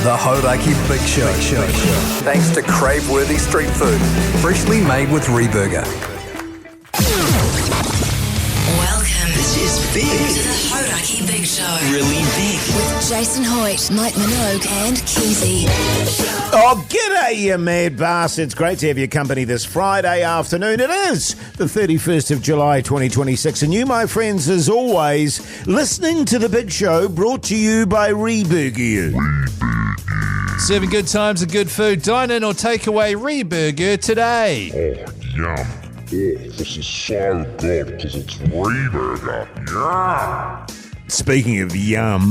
The Hauraki Big Show. Thanks to crave-worthy street food, freshly made with Reburger. Welcome. This is big. To the Hauraki Big Show. Really big. With Jason Hoyte, Minogue and Keyzie. Oh, g'day, you mad bastards. Great to have your company this Friday afternoon. It is the 31st of July, 2026. And you, my friends, as always, listening to The Big Show, brought to you by Reburger. Serving good times and good food. Dine in or take away Reburger today. Oh, yum. Oh, this is so good because it's Reburger. Yeah. Speaking of yum,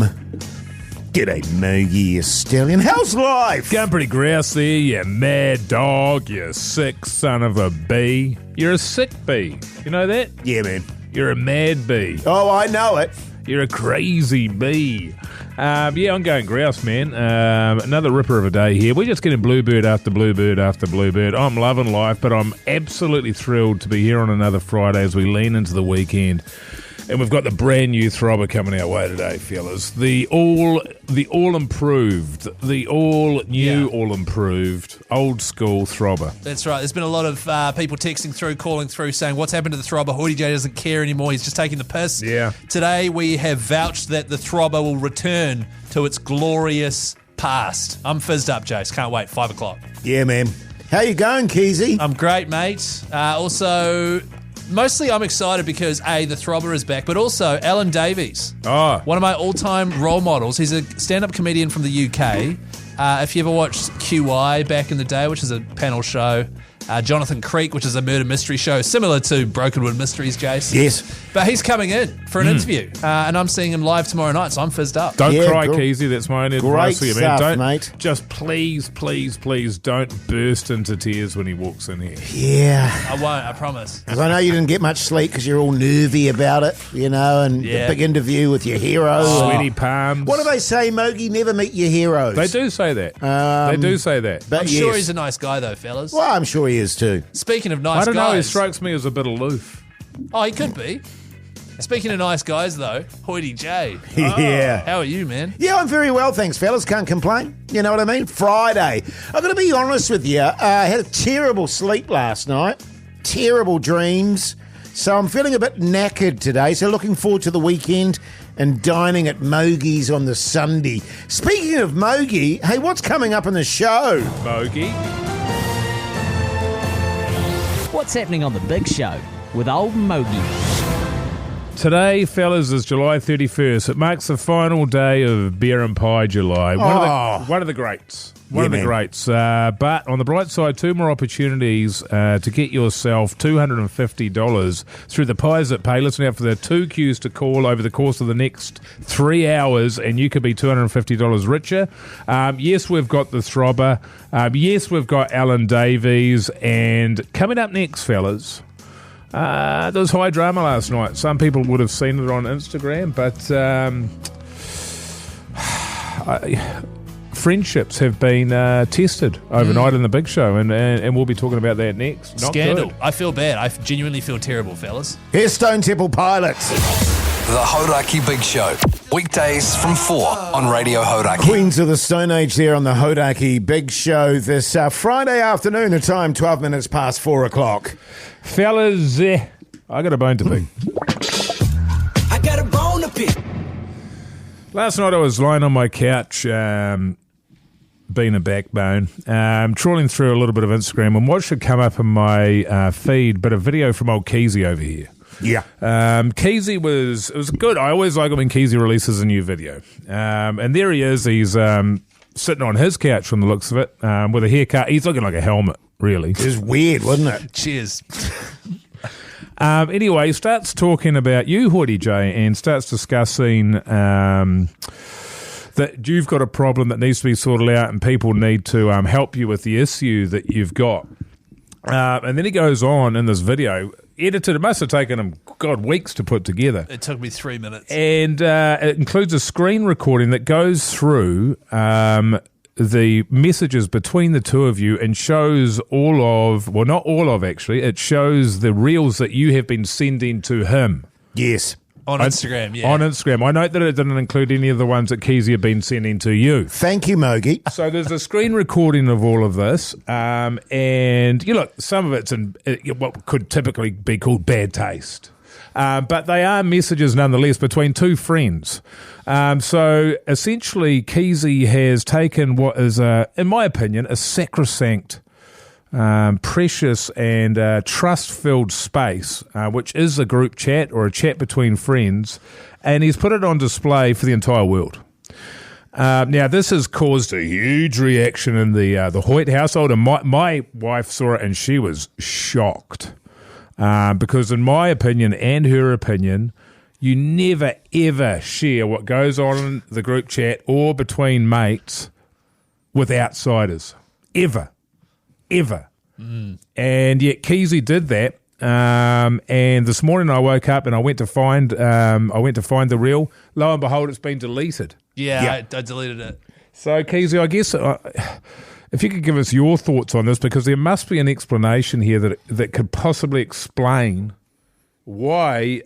g'day, Mogie, you stallion. How's life? Going pretty grouse there, you mad dog, you sick son of a bee. You're a sick bee. You know that? Yeah, man. You're a mad bee. Oh, I know it. You're a crazy bee. Yeah, I'm going grouse, man. Another ripper of a day here. We're just getting bluebird after bluebird after bluebird. I'm loving life, but I'm absolutely thrilled to be here on another Friday as we lean into the weekend. And we've got the brand new Throbber coming our way today, fellas. The all improved, the all new, all improved, old school Throbber. That's right. There's been a lot of people texting through, calling through, saying, what's happened to the Throbber? Hoyte J doesn't care anymore. He's just taking the piss. Yeah. Today we have vouched that the Throbber will return to its glorious past. I'm fizzed up, Jase. Can't wait. 5 o'clock. Yeah, man. How you going, Keyzie? I'm great, mate. Also, mostly I'm excited because, A, the Throbber is back, but also Alan Davies. Oh. One of my all-time role models. He's a stand-up comedian from the UK. If you ever watched QI back in the day, which is a panel show, Jonathan Creek, which is a murder mystery show, similar to Brokenwood Mysteries, Jace. Yes. But he's coming in for an interview, and I'm seeing him live tomorrow night, so I'm fizzed up. Don't Yeah, cry, cool. Keyzie. That's my only Great advice for you, man. stuff, Don't, mate. Just please, please, please don't burst into tears when he walks in here. Yeah. I won't, I promise. Because I know you didn't get much sleep because you're all nervy about it, you know, and Yeah. the big interview with your hero. Sweaty palms. What do they say, Mogie? Never meet your heroes. They do say that. They do say that. But I'm yes. sure he's a nice guy, though, fellas. Well, I'm sure he is too. Speaking of nice I don't know. He guys. strikes me as a bit aloof. Oh, he could be. Speaking of nice guys, though, Hoyte J. Yeah. How are you, man? Yeah, I'm very well, thanks, fellas. Can't complain. You know what I mean? Friday. I've got to be honest with you. I had a terrible sleep last night. Terrible dreams. So I'm feeling a bit knackered today. So looking forward to the weekend and dining at Mogie's on the Sunday. Speaking of Mogie, hey, what's coming up in the show? Bogey. What's happening on The Big Show with old Mogie? Today, fellas, is July 31st. It marks the final day of Beer and Pie July. One of the greats. One of the man. greats. But on the bright side, 2 more opportunities to get yourself $250 through the Pies That Pay. Listen out for the 2 queues to call over the course of the next 3 hours, and you could be $250 richer. Yes, we've got the Throbber. Yes, we've got Alan Davies. And coming up next, fellas, there was high drama last night. Some people would have seen it on Instagram, but friendships have been tested overnight in the Big Show, and we'll be talking about that next. Not Scandal. good. I feel bad. I genuinely feel terrible, fellas. Here's Stone Temple Pilots. The Hauraki Big Show. Weekdays from 4 on Radio Hauraki. Queens of the Stone Age there on the Hauraki Big Show this Friday afternoon. The time, 12 minutes past 4 o'clock. Fellas, I got a bone to pick. I got a bone to pick. Last night I was lying on my couch, being a backbone, trawling through a little bit of Instagram, and what should come up in my feed but a video from old Keyzie over here. Yeah. Keyzie it was good. I always like it when Keyzie releases a new video. And there he is. He's sitting on his couch from the looks of it, with a haircut. He's looking like a helmet, really. It was weird, wasn't it? Cheers. Anyway, he starts talking about you, Hoyte J, and starts discussing that you've got a problem that needs to be sorted out and people need to help you with the issue that you've got. And then he goes on in this video, edited, it must have taken him, weeks to put together. It took me 3 minutes. And it includes a screen recording that goes through the messages between the two of you and shows not all of actually, it shows the reels that you have been sending to him. Yes. On Instagram, yeah. On Instagram. I note that it didn't include any of the ones that Keyzie had been sending to you. Thank you, Mogi. So there's a screen recording of all of this, and you look, some of it's in what could typically be called bad taste. But they are messages nonetheless between two friends. So essentially, Keyzie has taken what is, in my opinion, a sacrosanct, precious and trust-filled space, which is a group chat or a chat between friends, and he's put it on display for the entire world. Now, this has caused a huge reaction in the Hoyte household, and my wife saw it and she was shocked. Because in my opinion and her opinion, you never, ever share what goes on in the group chat or between mates with outsiders. Ever. And yet Keyzie did that. And this morning I woke up and I went to find the reel. Lo and behold, it's been deleted. Yeah. I deleted it. So Keyzie, I guess if you could give us your thoughts on this, because there must be an explanation here that could possibly explain why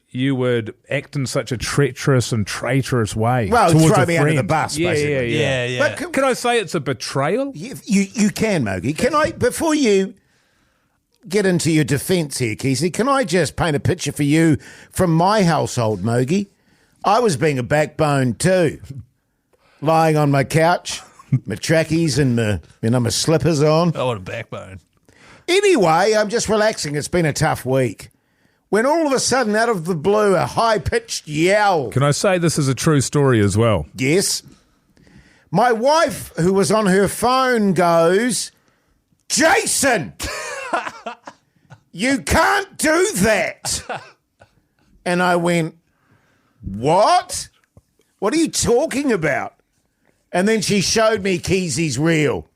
you would act in such a treacherous and traitorous way. Well, towards throw a me friend. under the bus, basically. Yeah. But Can I say it's a betrayal? You can, Mogi. Can I, before you get into your defence here, Keyzie, can I just paint a picture for you from my household, Mogi? I was being a backbone too, lying on my couch, my trackies and my slippers on. Oh, what a backbone. Anyway, I'm just relaxing. It's been a tough week. When all of a sudden, out of the blue, a high-pitched yell. Can I say this is a true story as well? Yes. My wife, who was on her phone, goes, Jason, you can't do that. And I went, what? What are you talking about? And then she showed me Keyzie's reel.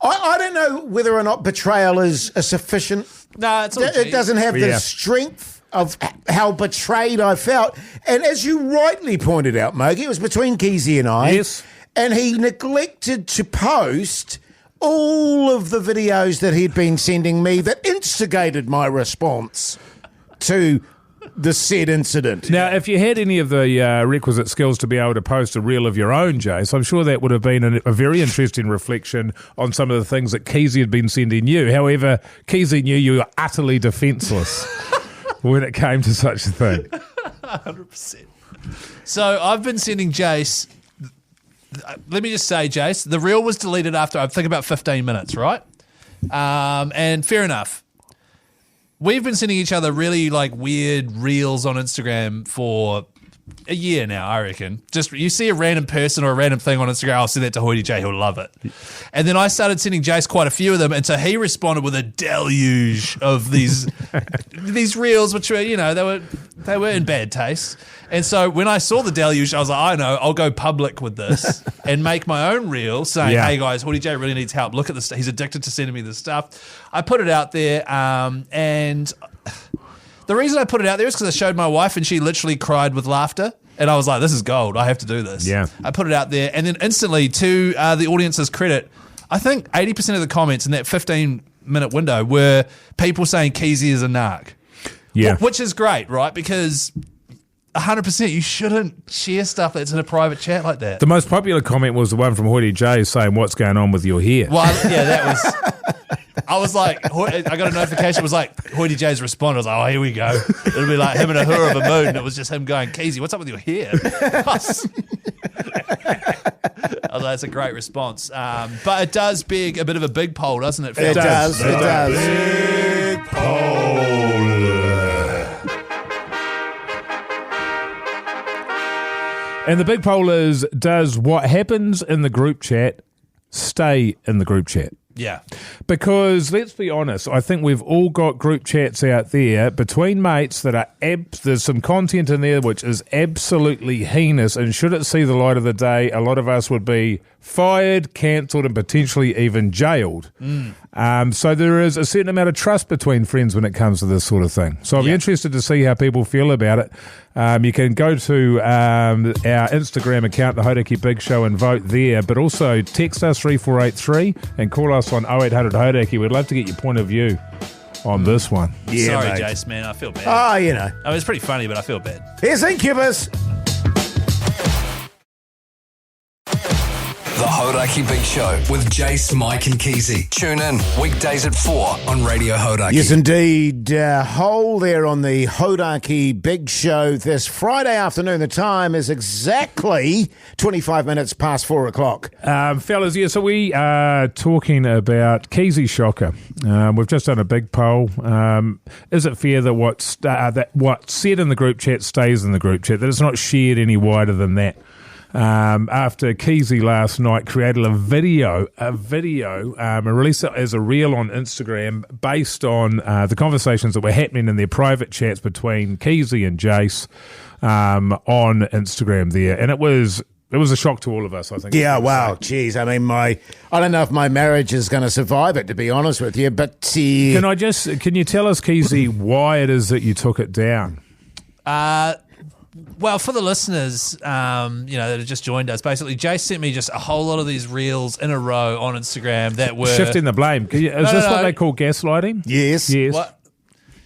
I don't know whether or not betrayal is a sufficient... No, it's all It doesn't have the Yeah. strength of how betrayed I felt. And as you rightly pointed out, Mogi, it was between Keyzie and I. Yes. And he neglected to post all of the videos that he'd been sending me that instigated my response to the said incident. Now, if you had any of the requisite skills to be able to post a reel of your own, Jase, I'm sure that would have been a very interesting reflection on some of the things that Keyzie had been sending you. However, Keyzie knew you were utterly defenceless when it came to such a thing. 100%. So I've been sending Jase. Let me just say, Jase, the reel was deleted after, I think, about 15 minutes, right? And fair enough. We've been sending each other really weird reels on Instagram for a year now, I reckon. Just you see a random person or a random thing on Instagram, I'll send that to Hoyte J, he'll love it. And then I started sending Jase quite a few of them, and so he responded with a deluge of these these reels, which were, they were in bad taste. And so when I saw the deluge, I was like, I know, I'll go public with this and make my own reel saying, hey guys, Hoyte J really needs help. Look at this. He's addicted to sending me this stuff. I put it out there, and the reason I put it out there is because I showed my wife and she literally cried with laughter. And I was like, this is gold. I have to do this. Yeah. I put it out there. And then instantly, to the audience's credit, I think 80% of the comments in that 15-minute window were people saying Keyzie is a narc. Yeah. Which is great, right? Because 100% you shouldn't share stuff that's in a private chat like that. The most popular comment was the one from Hoyte J saying, what's going on with your hair? Well, yeah, that was... I was like, I got a notification. It was like Hoyte J's respond. I was like, oh, here we go. It'll be like him in a hurrah of a mood. And it was just him going, Keyzie, what's up with your hair? I was like, that's a great response. But it does beg a bit of a big poll, doesn't it? It does. Big poll. And the big poll is, does what happens in the group chat stay in the group chat? Yeah. Because let's be honest, I think we've all got group chats out there between mates that are there's some content in there which is absolutely heinous, and should it see the light of the day, a lot of us would be fired, cancelled, and potentially even jailed. So there is a certain amount of trust between friends when it comes to this sort of thing. So I'll be interested to see how people feel about it. You can go to our Instagram account, the Hauraki Big Show, and vote there, but also text us 3483 and call us on 0800 Hauraki. We'd love to get your point of view on this one. Yeah, Sorry, mate. Jase, man. I feel bad. Oh, you know. I mean, it's pretty funny, but I feel bad. Here's Incubus. The Hauraki Big Show with Jase, Mike and Keyzie. Tune in weekdays at 4 on Radio Hauraki. Yes, indeed. Hole there on the Hauraki Big Show this Friday afternoon. The time is exactly 25 minutes past 4 o'clock. Fellas, yeah, so we are talking about Keyzie Shocker. We've just done a big poll. Is it fair that what's said in the group chat stays in the group chat, that it's not shared any wider than that? After Keyzie last night created a video, and released it as a reel on Instagram based on the conversations that were happening in their private chats between Keyzie and Jase on Instagram there, and it was a shock to all of us, I think. Yeah, wow, geez. I mean, I don't know if my marriage is going to survive it, to be honest with you, but... Can you tell us, Keyzie, why it is that you took it down? Well, for the listeners, that have just joined us, basically, Jase sent me just a whole lot of these reels in a row on Instagram that were... Shifting the blame. Is this what they call gaslighting? Yes. What?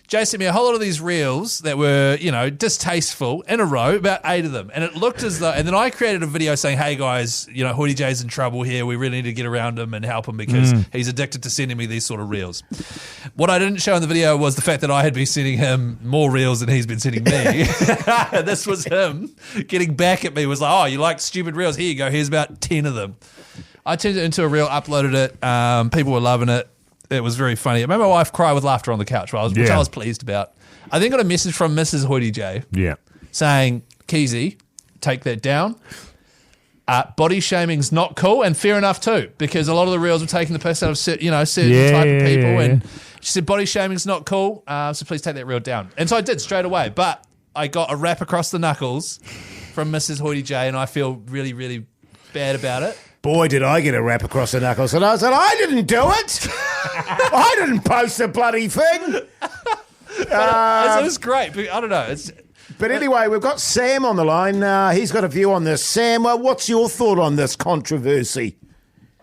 Jase sent me a whole lot of these reels that were, distasteful in a row, about 8 of them. And it looked as though... And then I created a video saying, hey, guys, Hoyte J's in trouble here. We really need to get around him and help him because he's addicted to sending me these sort of reels. What I didn't show in the video was the fact that I had been sending him more reels than he's been sending me. This was him getting back at me. Was like, oh, you like stupid reels? Here you go. Here's about 10 of them. I turned it into a reel, uploaded it. People were loving it. It was very funny. I made my wife cry with laughter on the couch, which I was pleased about. I then got a message from Mrs. Hoyte J saying, Keyzie, take that down. Body shaming's not cool, and fair enough too, because a lot of the reels were taking the piss out of certain type of people. And she said, body shaming's not cool, so please take that reel down. And so I did straight away, but I got a rap across the knuckles from Mrs. Hoyte J, and I feel really, really bad about it. Boy, did I get a rap across the knuckles. And I said, I didn't do it. I didn't post the bloody thing. It was great. I don't know. But anyway, we've got Sam on the line. He's got a view on this. Sam, what's your thought on this controversy?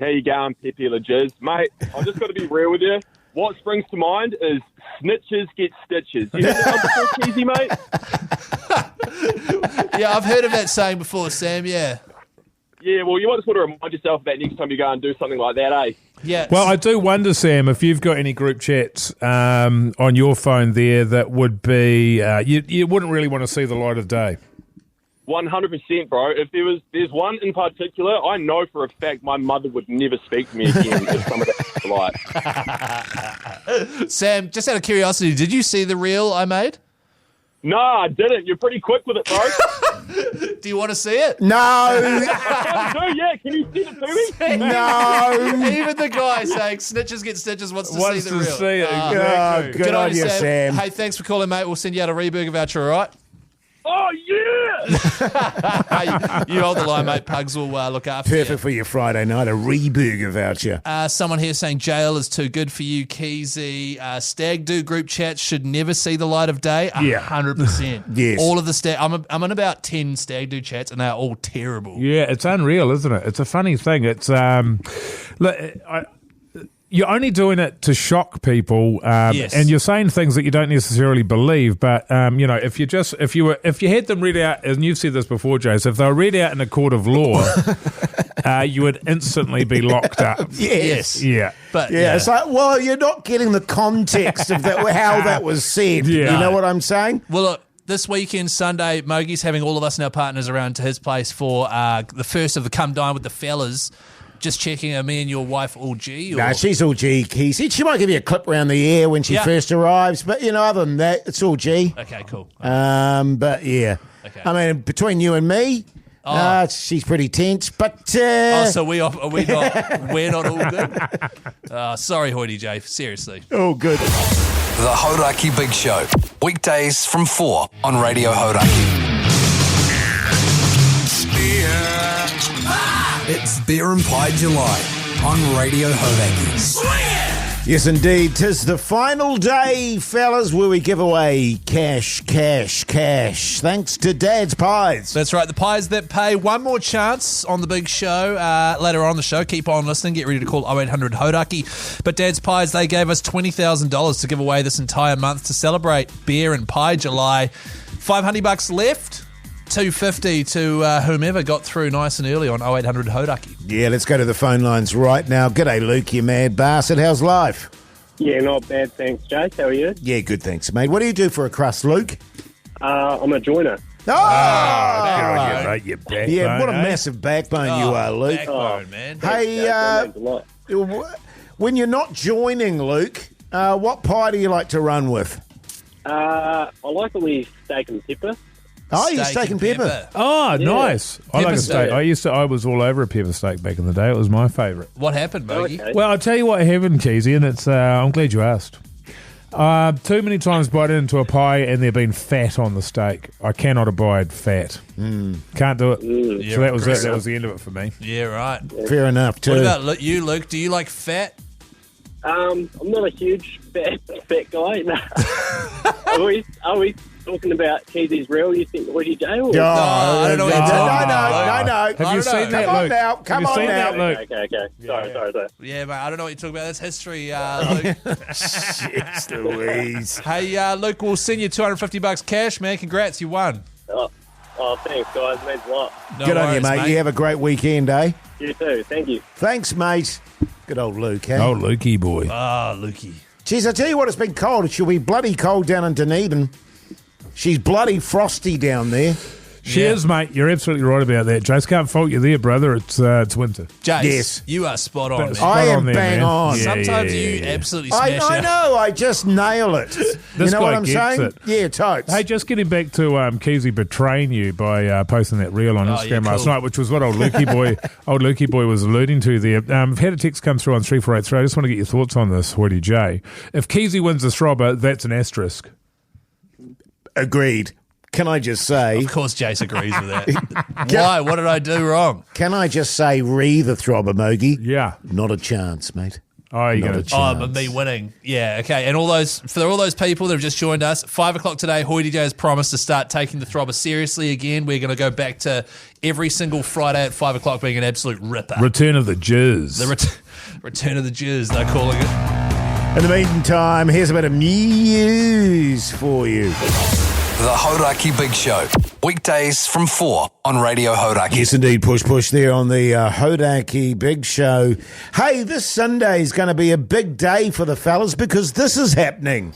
How you going, Pepe Lajiz? Mate, I've just got to be real with you. What springs to mind is snitches get stitches. You heard that before, Keyzie, mate? Yeah, I've heard of that saying before, Sam, yeah. Yeah, well, you might just want to remind yourself of that next time you go and do something like that, eh? Yeah. Well, I do wonder, Sam, if you've got any group chats on your phone there that would be you wouldn't really want to see the light of day. 100%, bro. If there's one in particular, I know for a fact my mother would never speak to me again if some of that was like. Sam, just out of curiosity, did you see the reel I made? No, I didn't. You're pretty quick with it, bro. Do you want to see it? No. I do, yeah. Can you send it to me? No. Even the guy saying snitches get stitches wants to see the reel. See it, Oh, exactly. good on you, Sam. Hey, thanks for calling, mate. We'll send you out a Reburger voucher, all right? Oh, yeah! You hold the line, mate. Pugs will look after Perfect you. for your Friday night, a Reburger voucher. Someone here saying jail is too good for you, Keyzie. Stag do group chats should never see the light of day. 100%. Yes. All of the stag. I'm in about 10 stag do chats, and they're all terrible. Yeah, it's unreal, isn't it? It's a funny thing. It's you're only doing it to shock people, Yes. and you're saying things that you don't necessarily believe. But if you had them read out, and you've said this before, Jase, if they were read out in a court of law, you would instantly be locked up. Yes. Yeah. But Yeah, it's like, well, you're not getting the context of that, how that was said. Yeah. You know what I'm saying? Well, look, this weekend, Sunday, Mogie's having all of us and our partners around to his place for the first of the Come Dine with the Fellas. Just checking, are me and your wife all G? Or? No, she's all G, Keyzie. She might give you a clip round the ear when she first arrives, but, other than that, it's all G. Okay, cool. But, yeah. Okay. I mean, between you and me, she's pretty tense, but... So we're not all good? Sorry, Hoyte J, seriously. Oh, good. The Hauraki Big Show. Weekdays from 4 on Radio Hauraki. It's Beer and Pie July on Radio Hauraki. Yes, indeed. 'Tis the final day, fellas, where we give away cash. Thanks to Dad's Pies. That's right, the pies that pay. One more chance on the big show later on the show. Keep on listening. Get ready to call 0800 Hauraki. But Dad's Pies, they gave us $20,000 to give away this entire month to celebrate Beer and Pie July. $500 left. $250 to whomever got through nice and early on 0800 Hauraki. Yeah, let's go to the phone lines right now. G'day, Luke, you mad bastard. How's life? Yeah, not bad, thanks, Jase. How are you? Yeah, good, thanks, mate. What do you do for a crust, Luke? I'm a joiner. Good on you, mate. Your backbone, Yeah, what a eh? massive backbone you are, Luke. Backbone, man. Hey, That means a lot. when you're not joining, Luke, what pie do you like to run with? I like a wee steak and pepper. Oh, you steak and pepper. Oh, nice. I like Pepper a steak. steak. I was all over a pepper steak back in the day. It was my favourite. What happened, Mogi? Okay. Well, I'll tell you what happened, Keyzie, and it's. I'm glad you asked. Too many times biting into a pie and there been fat on the steak. I cannot abide fat. Can't do it. Yeah, So that was it. aggressive. That was the end of it for me. Yeah, right. Fair enough, too. What about you, Luke? Do you like fat? I'm not a huge fat guy. No. Are we talking about Keezie's Real? You think Woody J? Or? I don't know what you're talking about. No. Have you seen that, Come on Luke? now. Come Have you on seen now. that, Luke? Okay. Sorry. Yeah, mate, I don't know what you're talking about. That's history, Luke. Jeez Louise. Hey, Luke, we'll send you $250 cash, man. Congrats, you won. Oh, thanks, guys. Means a lot. No Good on you, worries, mate. You have a great weekend, eh? You too. Thank you. Thanks, mate. Good old Luke, eh? Oh, Lukey boy. Ah, Lukey. Jeez, I tell you what, it's been cold. She'll be bloody cold down in Dunedin. She's bloody frosty down there. She is, mate. You're absolutely right about that. Jase, can't fault you there, brother. It's winter. Jase, Yes. you are spot on, man. I am there, bang man. on. Yeah, Sometimes yeah, you yeah. absolutely smash I it. know, I just nail it. You This know guy what I'm gets saying? it. Yeah, totes. Hey, just getting back to Keyzie betraying you by posting that reel on Instagram last night, which was what old Lukey boy was alluding to there. I've had a text come through on 3483. I just want to get your thoughts on this, Hoyte J. If Keyzie wins the Throbber, that's an asterisk. Agreed. Can I just say, Of course, Jase agrees with that. Why? What did I do wrong? can I just say, re the Throbber, Mogi? Yeah. Not a chance, mate. Oh, you're Not going a to... chance. Oh, but me winning. Yeah, okay. And for all those people that have just joined us, 5 o'clock today, Hoyte J has promised to start taking the Throbber seriously again. We're going to go back to every single Friday at 5 o'clock being an absolute ripper. Return of the Jizz. The return of the Jews, they're calling it. In the meantime, here's a bit of news for you. The Hauraki Big Show. Weekdays from 4 on Radio Hauraki. Yes, indeed. Push there on the Hauraki Big Show. Hey, this Sunday is going to be a big day for the fellas because this is happening.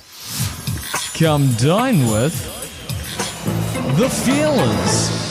Come dine with the Feelers.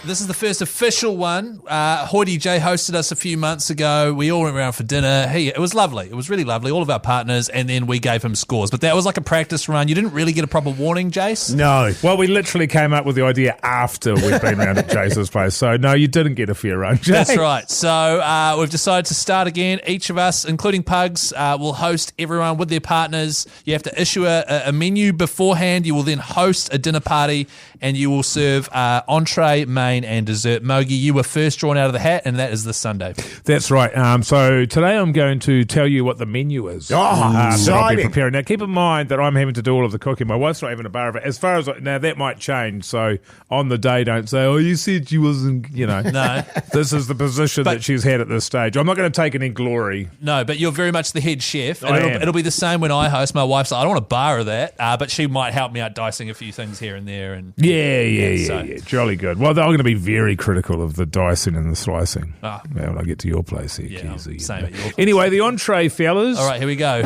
This is the first official one. Hoyte J hosted us a few months ago. We all went around for dinner. It was lovely. It was really lovely. All of our partners, and then we gave him scores. But that was like a practice run. You didn't really get a proper warning, Jase. No. Well, we literally came up with the idea after we'd been round at Jase's place. So, no, you didn't get a fair run, Jase. That's right. So we've decided to start again. Each of us, including Pugs, will host everyone with their partners. You have to issue a menu beforehand. You will then host a dinner party, and you will serve entree, main, and dessert. Mogi, you were first drawn out of the hat, and that is this Sunday. That's right. So today I'm going to tell you what the menu is. Oh, that I'll be exciting. preparing. Now, keep in mind that I'm having to do all of the cooking. My wife's not having a bar of it. As far as now, that might change. So on the day, don't say, "Oh, you said you wasn't." No. This is the position that she's had at this stage. I'm not going to take any glory. No, but you're very much the head chef. And I am. it'll be the same when I host. My wife's like, I don't want a bar of that, but she might help me out dicing a few things here and there. And Yeah. Jolly good. Well, I'm going to be very critical of the dicing and the slicing. Ah. When I get to your place here, Yeah, Keyzie. same at your place. Anyway, the entree, fellas. All right, here we go.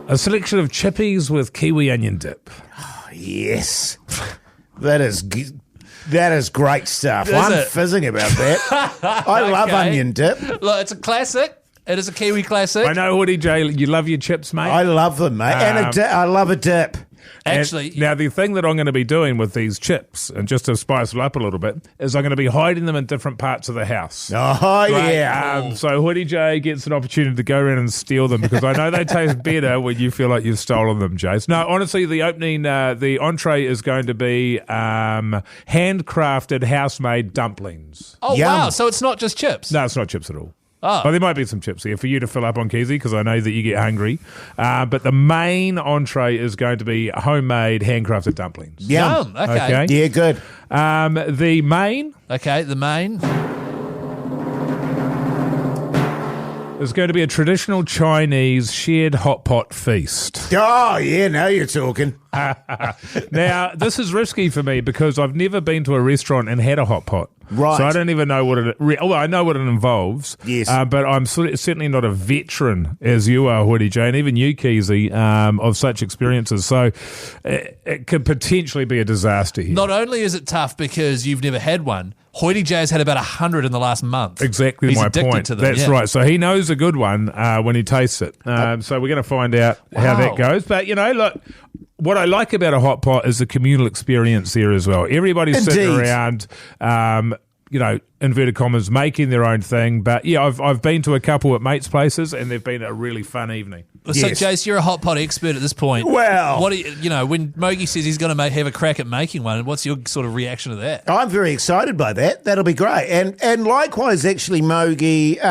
A selection of chippies with kiwi onion dip. Yes. That is great stuff. Is I'm it? fizzing about that. I love Okay. onion dip. Look, it's a classic. It is a Kiwi classic. I know, Hoyte J, you love your chips, mate. I love them, mate. And I love a dip. Actually, now the thing that I'm going to be doing with these chips, and just to spice it up a little bit, is I'm going to be hiding them in different parts of the house. Oh, Great. yeah. So Hoyte J gets an opportunity to go around and steal them because I know they taste better when you feel like you've stolen them, Jase. No, honestly, the opening, the entree is going to be handcrafted, house-made dumplings. oh Yum. wow! So it's not just chips. No, it's not chips at all. Oh. Well, there might be some chips here for you to fill up on, Keyzie, because I know that you get hungry. But the main entree is going to be homemade, handcrafted dumplings. Yum. Okay. Yeah, good. The main Okay, the main. is going to be a traditional Chinese shared hot pot feast. Oh, yeah, now you're talking. Now, this is risky for me because I've never been to a restaurant and had a hot pot. Right. So I don't even know what it... Well, I know what it involves. Yes. But I'm certainly not a veteran, as you are, Hoyte J, and even you, Keyzie, of such experiences. So it could potentially be a disaster here. Not only is it tough because you've never had one, Hoyte J has had about 100 in the last month. Exactly He's my addicted point. to them, That's yeah. right. So he knows a good one when he tastes it. So we're going to find out how that goes. But, look, what I like about a hot pot is the communal experience there as well. Everybody's sitting around, inverted commas, making their own thing. But, yeah, I've been to a couple at mates' places and they've been a really fun evening. So, Jase, you're a hot pot expert at this point. Well, what do when Mogi says he's going to have a crack at making one, what's your sort of reaction to that? I'm very excited by that. That'll be great. And likewise, actually, Mogi,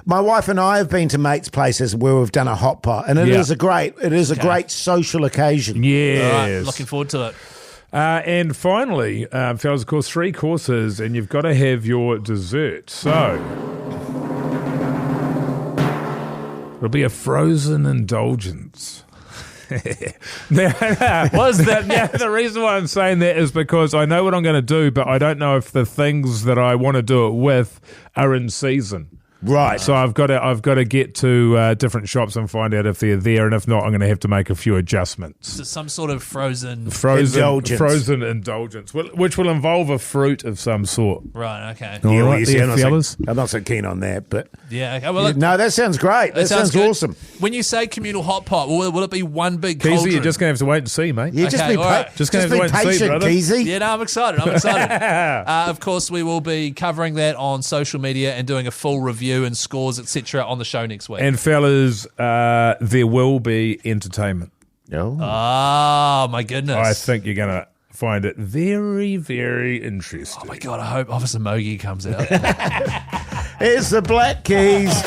my wife and I have been to mates' places where we've done a hot pot, and it is a great social occasion. Yes. All right, looking forward to it. And finally, fellas, of course, 3 courses, and you've got to have your dessert. So it'll be a frozen indulgence. What's that? Now, the reason why I'm saying that is because I know what I'm going to do, but I don't know if the things that I want to do it with are in season. Right. So I've got to get to different shops and find out if they're there, and if not, I'm going to have to make a few adjustments. So some sort of frozen indulgence, which will involve a fruit of some sort. Right. Okay. All right, you see, there, fellas. I'm not so keen on that, but Yeah. Okay. Well, no, that sounds great. That sounds good. awesome. When you say communal hot pot, will it be one big Keyzie, cauldron? you're just going to have to wait and see, mate. Yeah, just Okay, be all right. Just gonna have to wait and see, patient, brother. Keyzie. Yeah, no, I'm excited. Of course, we will be covering that on social media and doing a full review and scores, etc., on the show next week. And fellas, there will be entertainment. No. Oh, my goodness. I think you're going to find it very, very interesting. Oh, my God, I hope Officer Mogi comes out. Here's the Black Keys.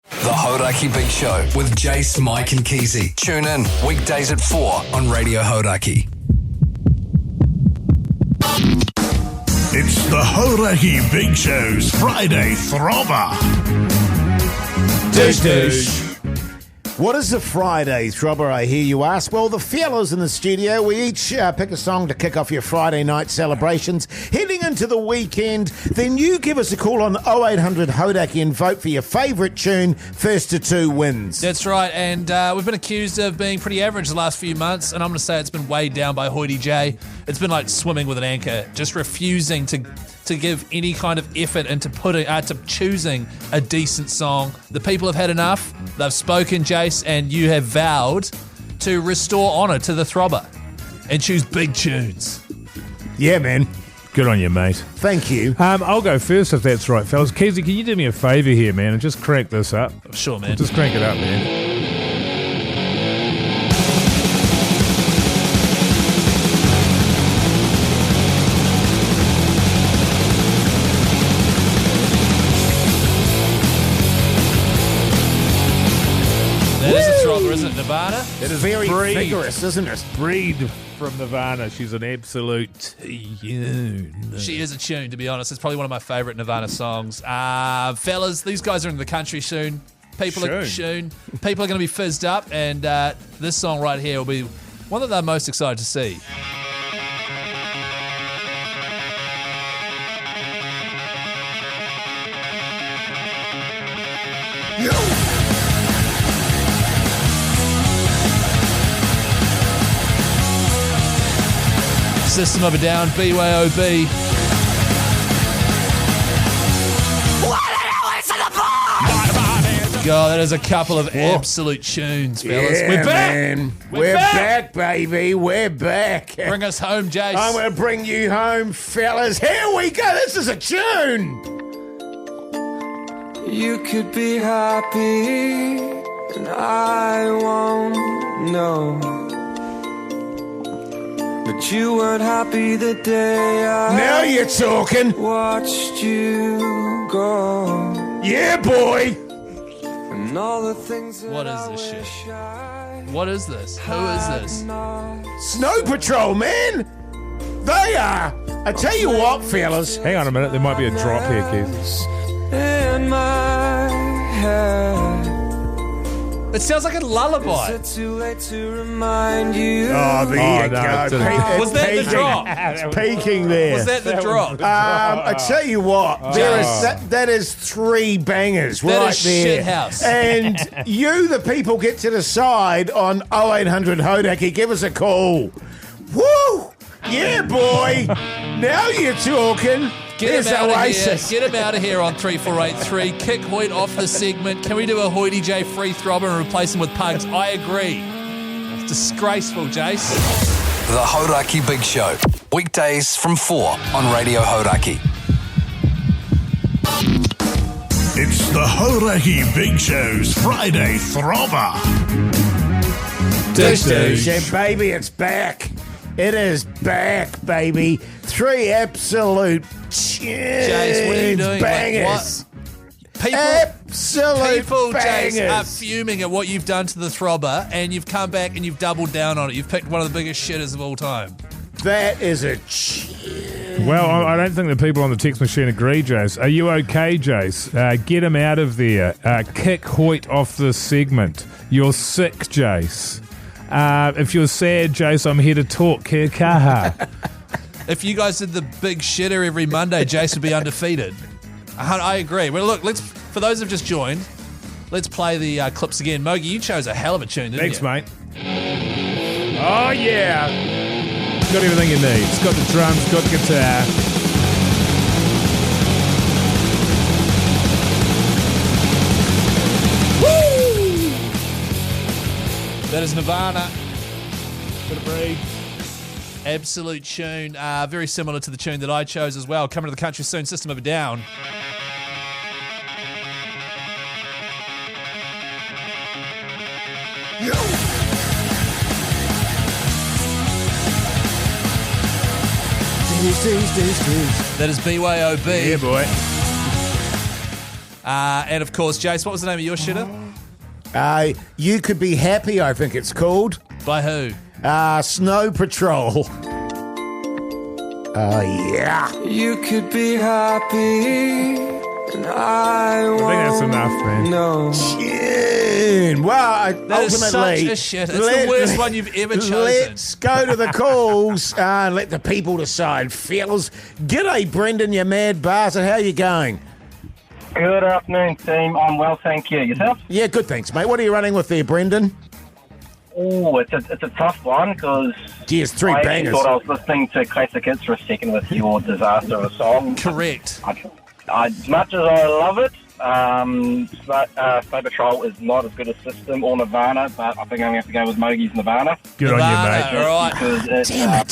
The Hauraki Big Show with Jase, Mike and Keyzie. Tune in weekdays at 4 on Radio Hauraki. It's the Hauraki Big Show's Friday Throbber. Dish. What is a Friday Throbber, I hear you ask? Well, the fellas in the studio, we each pick a song to kick off your Friday night celebrations. Heading into the weekend, then you give us a call on 0800 Hauraki and vote for your favourite tune. First to 2 wins. That's right, and we've been accused of being pretty average the last few months, and I'm going to say it's been weighed down by Hoyte J. It's been like swimming with an anchor, just refusing to give any kind of effort into to choosing a decent song. The people have had enough. They've spoken, Jase, and you have vowed to restore honour to the Throbber and choose big tunes. Yeah, man. Good on you, mate. Thank you. I'll go first if that's right, fellas. Keyzie, can you do me a favour here, man, and just crank this up? Sure, man. Just crank it up, man. That is a Throbber, isn't it, Nirvana? It is very vigorous, isn't it? Breed from Nirvana. She's an absolute tune. She is a tune, to be honest. It's probably one of my favourite Nirvana songs. Fellas, these guys are in the country soon. People are going to be fizzed up, and this song right here will be one that they're most excited to see. System of a Down, BYOB. God, that is a couple of absolute tunes, fellas. Yeah, We're back! Man. We're back, baby. We're back. Bring us home, Jase. I'm going to bring you home, fellas. Here we go. This is a tune. You could be happy, and I won't know. But you weren't happy the day I Now you're talking. watched you go. Yeah, boy. And all the things that What is this shit? What is this? Who is this? Snow Patrol, man. They are. I tell you what, fellas. Hang on a minute, there might be a drop here, Keyzie. in my head. It sounds like a lullaby. Is it too late to remind you? Oh, there you no, go. it didn't. Was that the Peaking. drop? It's peaking there. Was that the drop? I tell you what, that is 3 bangers That right is there. shithouse. And you, the people, get to decide on 0800 Hauraki. Give us a call. Woo! Yeah, boy. Now you're talking. Get There's him out of here. Oasis. Get him out of here on 3483. Kick Hoyte off the segment. Can we do a Hoyte J free Throbber and replace him with Pugs? I agree. It's disgraceful, Jase. The Hauraki Big Show. Weekdays from 4 on Radio Hauraki. It's the Hauraki Big Show's Friday Throbber. Yeah, baby, it's back. It is back, baby. 3 absolute Jase, what are you doing? bangers. People, Absolute Jase, are bangers. fuming at what you've done to the Throbber, and you've come back and you've doubled down on it. You've picked one of the biggest shitters of all time. That is a Well, I don't think the people on the text machine agree, Jase. Are you okay, Jase? Get him out of there. Kick Hoyte off the segment. You're sick, Jase. If you're sad, Jase, I'm here to talk. Kia kaha. If you guys did the big shitter every Monday, Jase would be undefeated. I agree. Well, look, for those who've just joined, let's play the clips again. Mogi, you chose a hell of a tune, didn't Thanks, you? mate. Oh, yeah. It's got everything you need. It's got the drums, got guitar. That is Nirvana. Bit of breed. Absolute tune. Very similar to the tune that I chose as well. Coming to the country soon, System of a Down. That is BYOB. Yeah, boy. And of course, Jase, what was the name of your shitter? You Could Be Happy, I think it's called. By who? Snow Patrol. Oh, yeah. You could be happy, and I think that's enough, man. No. Tune. Well, That is ultimately, such a shit. It's the worst one you've ever chosen. Let's go to the calls and let the people decide. Fellas, g'day, Brendan, you mad bastard. How you going? Good afternoon, team. I'm well, thank you. Yourself? Yeah, good, thanks, mate. What are you running with there, Brendan? Oh, it's a tough one because Geez, 3 I bangers. thought I was listening to Classic Hits for a second with your disaster of a song. Correct. As much as I love it, Snow Patrol is not as good a system or Nirvana, but I think I'm going to have to go with Mogie's Nirvana. Good on you, mate. All right. Because it's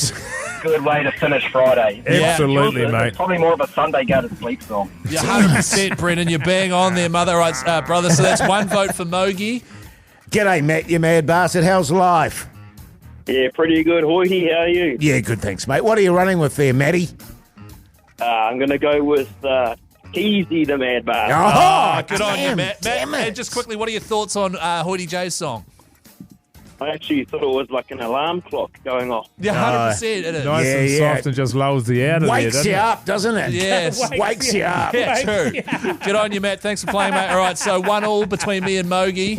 a good way to finish Friday. Absolutely, It's mate. probably more of a Sunday go to sleep song. You're 100%, Brendan. You're bang on there, mother. Right, brother. So that's 1 vote for Mogi. G'day, Matt, you mad bastard. How's life? Yeah, pretty good. Hoyte, how are you? Yeah, good, thanks, mate. What are you running with there, Matty? I'm going to go with Keyzie, the Mad Bastard. Oh, Good on you, damn, Matt. damn Matt, it. and just quickly, what are your thoughts on Hoyte J's song? I actually thought it was like an alarm clock going off. Yeah, 100%. It is. Nice and soft and just lulls the out of there, Wakes doesn't you it? up, doesn't it? Yes. Wakes you up. Yeah, true. Good on you, Matt. Thanks for playing, mate. All right, so 1-1 between me and Mogi.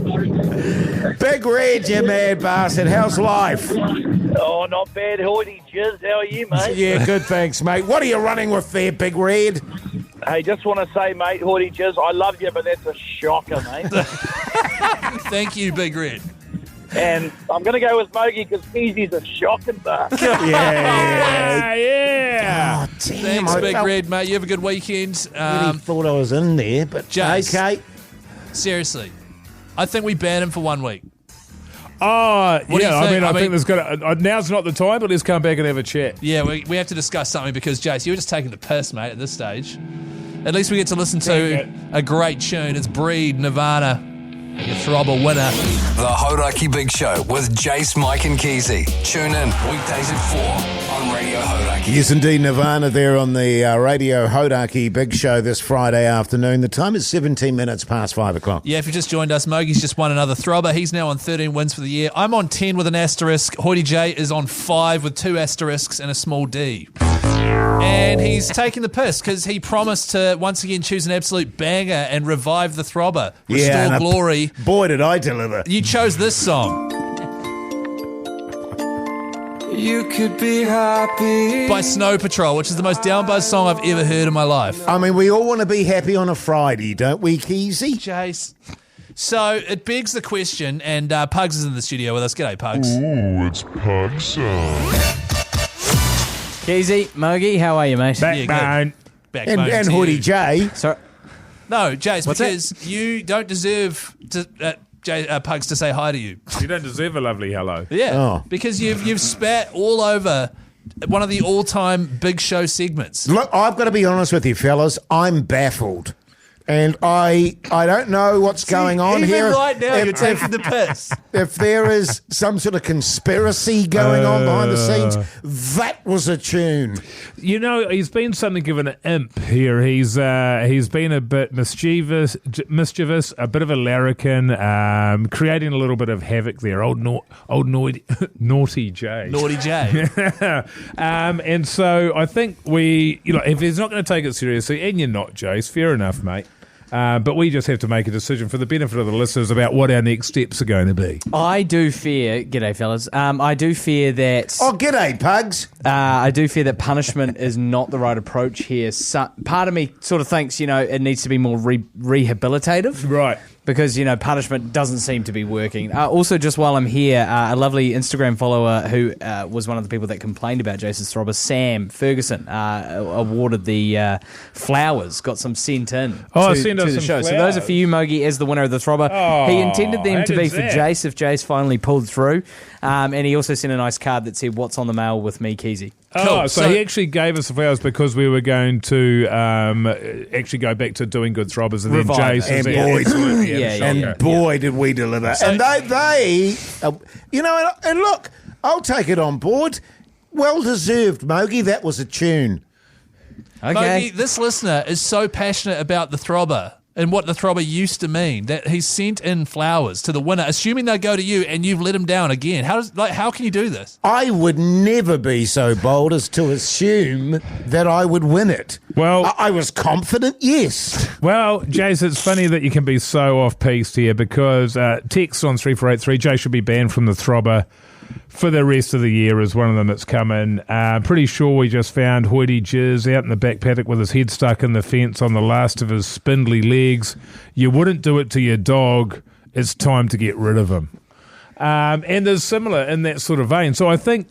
Big Red, you mad bastard. How's life? Oh, not bad, Hoyte. Jizz, how are you, mate? Yeah, good, thanks, mate. What are you running with there, Big Red? Hey, just want to say, mate, Hoyte Jizz, I love you, but that's a shocker, mate. Thank you, Big Red. And I'm going to go with Mogi because Keezie's a shocking bastard. Yeah. Oh, damn. Thanks, I Big felt- Red, mate. You have a good weekend. really thought I was in there, but Jase. okay. Seriously, I think we ban him for 1 week. Oh, What do you yeah. think? I think there's got now's not the time, but let's come back and have a chat. Yeah, we have to discuss something because, Jase, you're just taking the piss, mate, at this stage. At least we get to listen to a great tune. It's Breed, Nirvana. Your Throbber winner. The Hauraki Big Show with Jase, Mike and Keyzie. Tune in weekdays at 4 on Radio Hauraki. Yes, indeed, Nirvana there on the Radio Hauraki Big Show this Friday afternoon. The time is 17 minutes past 5 o'clock. Yeah, if you just joined us, Mogie's just won another Throbber. He's now on 13 wins for the year. I'm on 10 with an asterisk. Hoyte J is on 5 with 2 asterisks and a small D. And he's taking the piss because he promised to once again choose an absolute banger and revive the Throbber. Restore glory. Boy, did I deliver. You chose this song. You could be happy. By Snow Patrol, which is the most downbuzz song I've ever heard in my life. I mean, we all want to be happy on a Friday, don't we, Keyzie? Jase. So it begs the question, and Pugs is in the studio with us. G'day, Pugs. Ooh, it's Pugs. Keyzie, Mogie, how are you, mate? Backbone. And Hoyte J. Sorry. No, Jase, What's because you don't deserve Pugs to say hi to you. You don't deserve a lovely hello. Yeah, because you've spat all over one of the all-time Big Show segments. Look, I've got to be honest with you, fellas. I'm baffled. And I don't know what's going on even here. Right now, you're taking the piss. If there is some sort of conspiracy going on behind the scenes, that was a tune. You know, he's been something of an imp here. He's been a bit mischievous, a bit of a larrikin, creating a little bit of havoc there. Old naughty Jay. Naughty Jay. And so I think if he's not going to take it seriously, and you're not, Jase, fair enough, mate. But we just have to make a decision for the benefit of the listeners about what our next steps are going to be. I do fear, g'day fellas, I do fear that... Oh, g'day, Pugs. I do fear that punishment is not the right approach here. So, part of me sort of thinks, it needs to be more rehabilitative. Right. Because, punishment doesn't seem to be working. Also, just while I'm here, a lovely Instagram follower who was one of the people that complained about Jason's Throbber, Sam Ferguson, awarded the flowers, got some sent in to the show. Flowers. So those are for you, Mogie, as the winner of the Throbber. Oh, he intended them to be for that? Jase, if Jase finally pulled through. And he also sent a nice card that said, "What's on the mail with me, Keyzie?" Oh, so he actually gave us the flowers because we were going to actually go back to doing good throbbers, and then Jase boy, did we deliver. And they and look, I'll take it on board. Well deserved, Mogie. That was a tune. Okay. Mogie, this listener is so passionate about the Throbber and what the Throbber used to mean that he sent in flowers to the winner, assuming they go to you, and you've let him down again. How can you do this? I would never be so bold as to assume that I would win it. Well, I was confident, yes. Well, Jase, it's funny that you can be so off-piste here because text on 3483, Jay should be banned from the Throbber for the rest of the year is one of them that's come in. Pretty sure we just found Hoyte Jizz out in the back paddock with his head stuck in the fence on the last of his spindly legs. You wouldn't do it to your dog. It's time to get rid of him. And there's similar in that sort of vein. So I think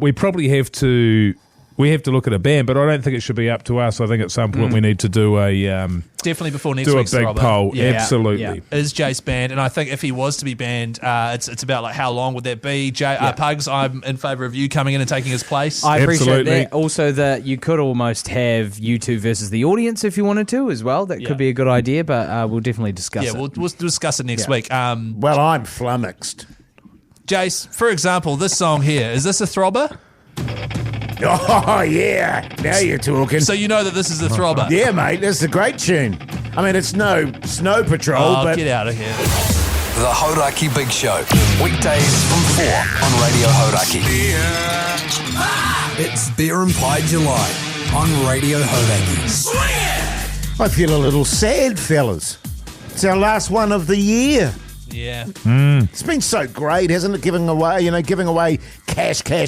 we probably have to look at a ban, but I don't think it should be up to us. I think at some point we need to do a definitely before next week's big Throbber. poll. Yeah. Absolutely. Yeah. Is Jase banned? And I think if he was to be banned, it's about like how long would that be? Pugs, I'm in favour of you coming in and taking his place. I appreciate that. Also, that you could almost have you two versus the audience if you wanted to as well. That could be a good idea, but we'll definitely discuss it. We'll discuss it next week. Well, I'm flummoxed. Jase, for example, this song here, is this a Throbber? Oh, yeah. Now you're talking. So you know that this is a Throbber? Yeah, mate. This is a great tune. I mean, it's no Snow Patrol, but... get out of here. The Hauraki Big Show. Weekdays from 4 on Radio Hauraki. It's Beer and Pie July on Radio Hauraki. I feel a little sad, fellas. It's our last one of the year. Yeah. It's been so great, hasn't it? Giving away cash. Well,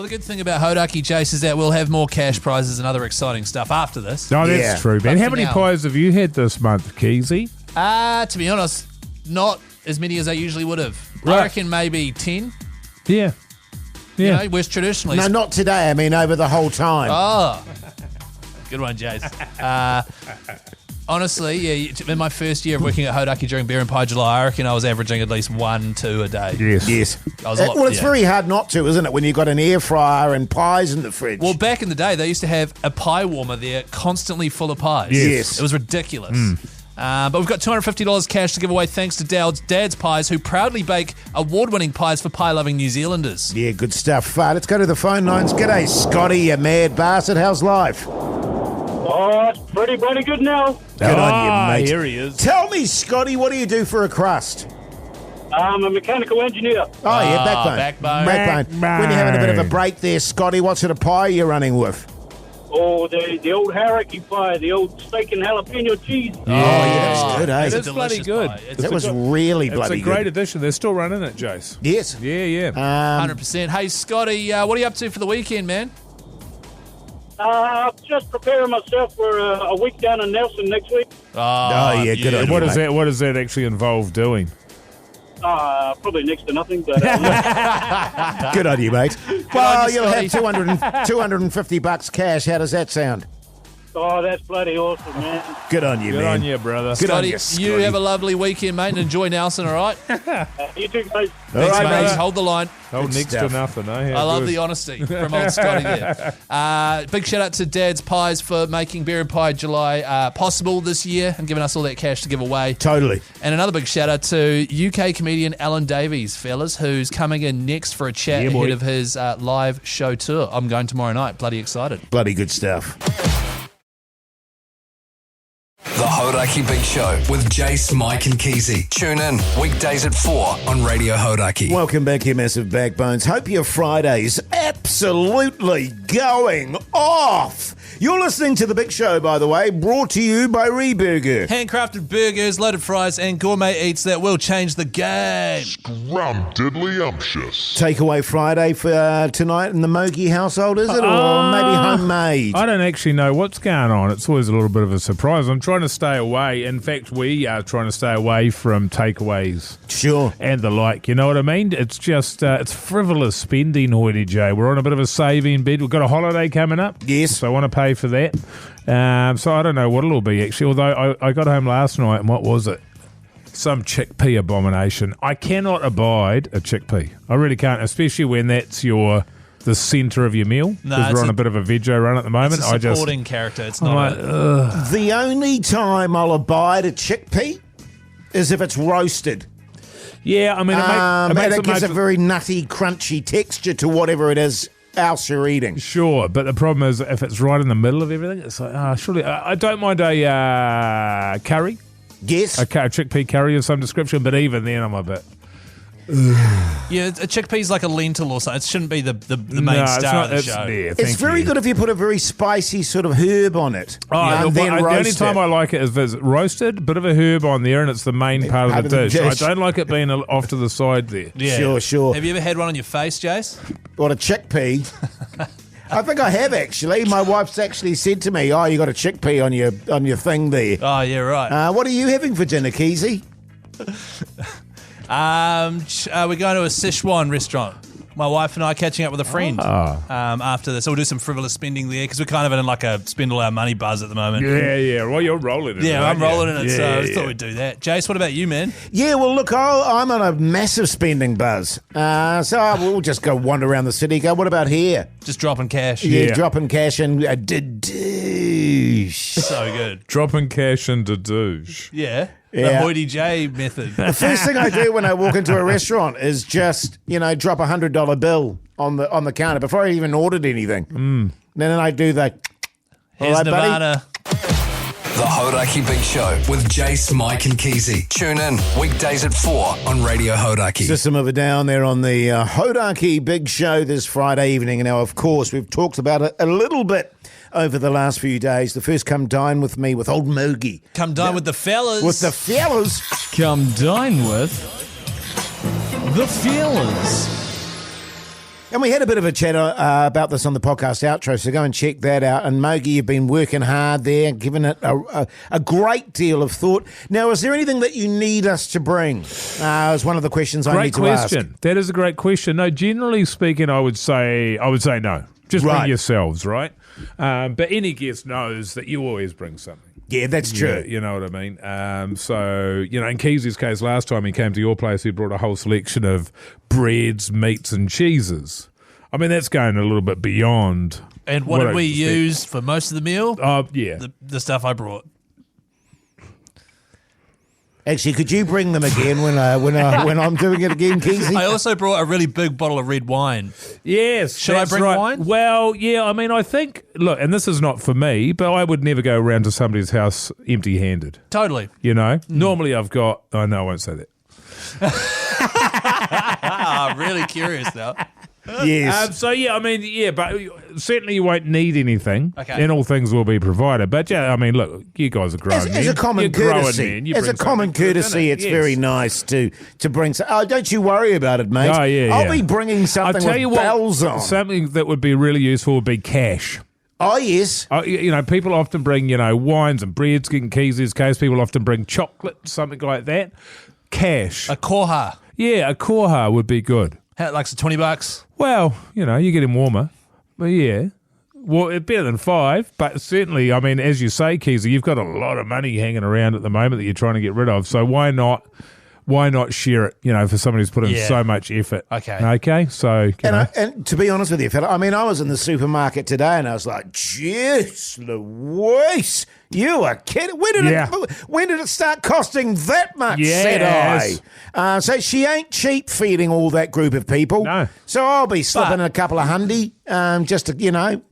the good thing about Hauraki, Jase, is that we'll have more cash prizes and other exciting stuff after this. Oh, that's true, man. How many pies have you had this month, Keyzie? To be honest, not as many as I usually would have. Right. I reckon maybe 10. Yeah. You know, whereas traditionally... No, not today. I mean, over the whole time. Oh. Good one, Jase. Honestly, in my first year of working at Hauraki during Beer and Pie July, I reckon I was averaging at least 1-2 a day. Yes. It's very hard not to, isn't it, when you've got an air fryer and pies in the fridge? Well, back in the day, they used to have a pie warmer there constantly full of pies. Yes. It was ridiculous. But we've got $250 cash to give away thanks to Dad's Pies, who proudly bake award-winning pies for pie-loving New Zealanders. Yeah, good stuff. Let's go to the phone lines. G'day, Scotty, you mad bastard. How's life? Oh, it's pretty bloody good now. Good on you, mate. Here he is. Tell me, Scotty, what do you do for a crust? I'm a mechanical engineer. Oh, yeah, backbone. When you're having a bit of a break there, Scotty, what sort of pie are you running with? Oh, the old Hauraki pie, the old steak and jalapeno cheese. Oh, yeah, that's good, eh? It is bloody good. That was really bloody good. It's a great addition. They're still running it, Jase. Yes. Yeah. 100%. Hey, Scotty, what are you up to for the weekend, man? Just preparing myself for a week down in Nelson next week. Oh, yeah, good on you, mate. What does that actually involve doing? Probably next to nothing, but good on you, mate. Well, you'll have $250 cash. How does that sound? oh, that's bloody awesome, man. Good on you, man. Good on you, brother. Good on Scotty, you, Scotty. you have a lovely weekend, mate, and enjoy Nelson, all right? You too, mate. Thanks, right, mate. mate. Hold the line. Hold next to nothing, eh? I love the honesty from old Scotty there. Big shout out to Dad's Pies for making Beer and Pie July possible this year and giving us all that cash to give away. Totally. And another big shout out to UK comedian Alan Davies, fellas, who's coming in next for a chat ahead of his live show tour. I'm going tomorrow night. Bloody excited. Bloody good stuff. The Hauraki Big Show with Jase, Mike and Keyzie. Tune in weekdays at 4 on Radio Hauraki. Welcome back, you massive backbones. Hope your Friday's absolutely going off. You're listening to The Big Show, by the way, brought to you by Reburger. Handcrafted burgers, loaded fries and gourmet eats that will change the game. Scrumdiddlyumptious. Takeaway Friday for tonight in the Mogi household, is it? Or maybe homemade? I don't actually know what's going on. It's always a little bit of a surprise. I'm trying to stay away. In fact, we are trying to stay away from takeaways. Sure. And the like. You know what I mean? It's just, it's frivolous spending, Hoyte J. We're on a bit of a saving bid. We've got a holiday coming up. Yes. So I want to pay for that. So I don't know what it'll be, actually. Although I got home last night, and what was it? Some chickpea abomination. I cannot abide a chickpea. I really can't, especially when that's the centre of your meal. Because we're on a bit of a veggie run at the moment. It's a supporting character. It's not like, The only time I'll abide a chickpea is if it's roasted. Yeah, I mean, it gives a very nutty, crunchy texture to whatever it is else you're eating. Sure, but the problem is if it's right in the middle of everything, it's like, surely I don't mind a curry. Yes. A chickpea curry of some description, but even then I'm a bit... Yeah, a chickpea's like a lentil or something. It shouldn't be the main star of the show. It's very good if you put a very spicy sort of herb on it. Oh, and then the only roast time it. I like it is if it's roasted, bit of a herb on there, and it's the main part of the dish. I don't like it being off to the side there. Yeah. Sure. Have you ever had one on your face, Jase? What, a chickpea? I think I have, actually. My wife's actually said to me, "Oh, you got a chickpea on your thing there." Oh, yeah, right. What are you having for dinner, Keyzie? We're going to a Sichuan restaurant. My wife and I are catching up with a friend after this. So we'll do some frivolous spending there because we're kind of in like a spend all our money buzz at the moment. Yeah. Well, you're rolling in it. Yeah, I'm rolling in it, Yeah, so I just thought we'd do that. Jace, what about you, man? Yeah, well, look, I'm on a massive spending buzz. So we'll just go wander around the city. Go, what about here? Just dropping cash. Yeah, dropping cash and a douche. So good. Dropping cash into douche. Yeah. The Hoyte J method. The first thing I do when I walk into a restaurant is just, drop a $100 bill on the counter before I even ordered anything. Then I do the... Here's Nirvana. The Hauraki Big Show with Jase, Mike and Keyzie. Tune in weekdays at 4 on Radio Hauraki. System of a Down there on the Hauraki Big Show this Friday evening. And now, of course, we've talked about it a little bit over the last few days. The first Come Dine With Me with old Mogi. Come dine with the fellas. With the fellas. Come dine with the fellas. And we had a bit of a chat about this on the podcast outro, so go and check that out. And Mogi, you've been working hard there, giving it a great deal of thought. Now, is there anything that you need us to bring? Is one of the questions I need to ask. Great question. That is a great question. No, generally speaking, I would say no. Just bring yourselves, right? But any guest knows that you always bring something. Yeah, that's true. Yeah, you know what I mean? So, in Keizie's case, last time he came to your place, he brought a whole selection of breads, meats and cheeses. I mean, that's going a little bit beyond. And what did we use for most of the meal? Yeah. The stuff I brought. Actually, could you bring them again when I'm doing it again, Keyzie? I also brought a really big bottle of red wine. Yes. Should I bring wine? Well, yeah, I mean, I think, look, and this is not for me, but I would never go around to somebody's house empty-handed. Totally. You know? Normally I've got, oh, no, I won't say that. I'm really curious now. Yes. So, yeah, I mean, yeah, but certainly you won't need anything. Okay. And all things will be provided. But, yeah, I mean, look, you guys are grown men. As a common You're grown courtesy, men. You as a bring common something good, courtesy, innit? it's Yes. very nice to bring. Oh, don't you worry about it, mate. Oh, yeah, I'll yeah. be bringing something with bells on. Something that would be really useful would be cash. Oh, yes. You know, people often bring, wines and breads, in Keizie's case. People often bring chocolate, something like that. Cash. A koha. Yeah, a koha would be good. Like some $20. Well, you're getting warmer. But yeah. Well, it's better than 5, but certainly, I mean, as you say, Keyzie, you've got a lot of money hanging around at the moment that you're trying to get rid of. So why not share it, for somebody who's put in so much effort? Okay, so, And to be honest with you, fella, I mean, I was in the supermarket today and I was like, jeez Louise, you are kidding. When did it start costing that much, said I. So she ain't cheap feeding all that group of people. No. So I'll be slipping a couple of hundy just to,